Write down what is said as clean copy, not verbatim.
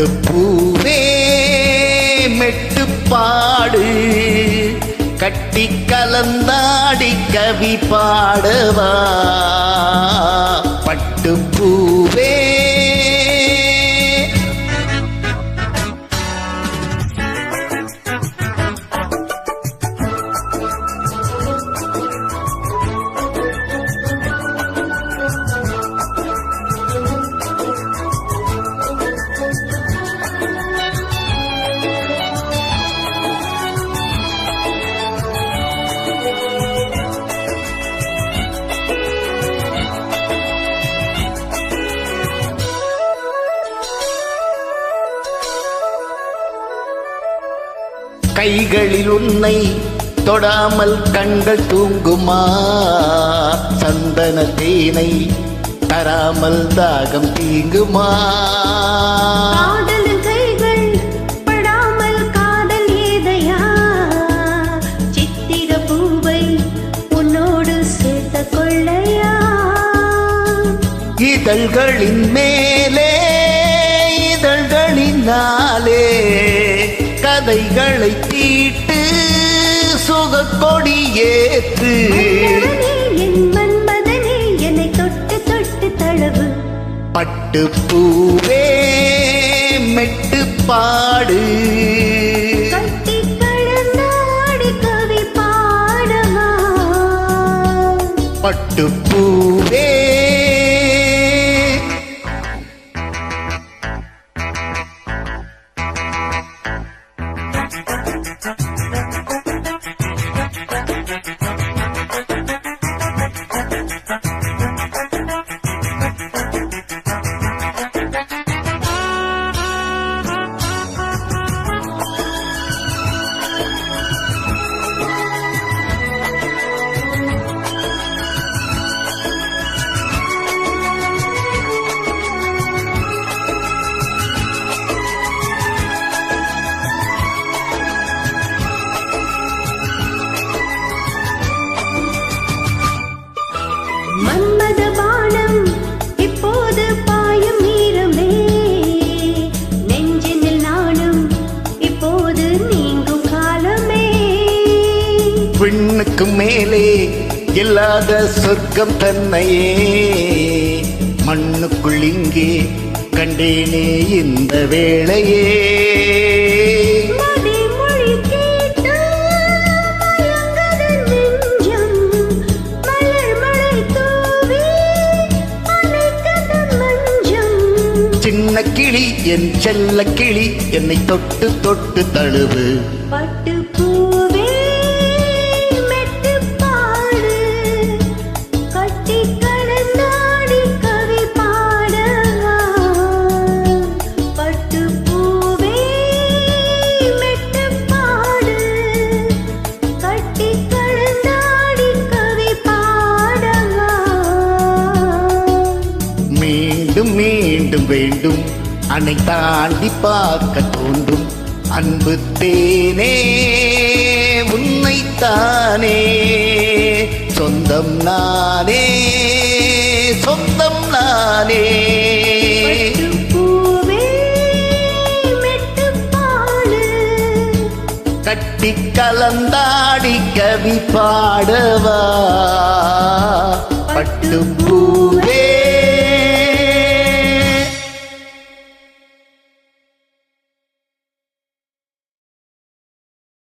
பட்டுப்பூவே மெட்டுப்பாடு கட்டி கலந்தாடி கவி பாடவா பட்டுப்பூவே கைகளில் உன்னை தொடாமல் கண்கள் தூங்குமா சந்தன தேனை தராமல் தாகம் தீங்குமா காதலின் கைகள் படாமல் காதல் ஏதையா சித்திர பூவை உன்னோடு சேர்த்த கொள்ளையா இதழ்களின் மேலே இதழ்களினாலே கதைகளை தீட்டு சுகக்கொடி ஏத்து என் மன்மதனே என்னை தொட்டு தொட்டு தழுவு பட்டுப்பூவே மெட்டுப்பாடு கட்டி கலந்தாடி கவி பாடவா பட்டுப்பூவே மன்மத பானம் இப்போது பாயும் வீரமே நெஞ்சினில் நானும் இப்போது நீங்கும் காலமே விண்ணுக்கு மேலே இல்லாத சொர்க்கம் தன்னையே மண்ணுக்குள் இங்கே கண்டேனே இந்த வேளையே சின்ன கிளி என் செல்ல கிளி என்னை தொட்டு தொட்டு தழுவு பட்டுப்பூவே மெட்டுப்பாடு கட்டி கலந்தாடி கவி பாடவா பட்டுப்பூவே மெட்டுப்பாடு கட்டி கலந்தாடி கவி பாடவா மீண்டும் மீண்டும் வேண்டும் அணை தாண்டி பார்க்க தோன்றும் அன்பு தேனே உன்னைத்தானே சொந்தம் நானே சொந்தம் நானே பட்டுப்பூவே மெட்டுப்பாடு கட்டி கலந்தாடி கவி பாடவா பட்டுப்பூவே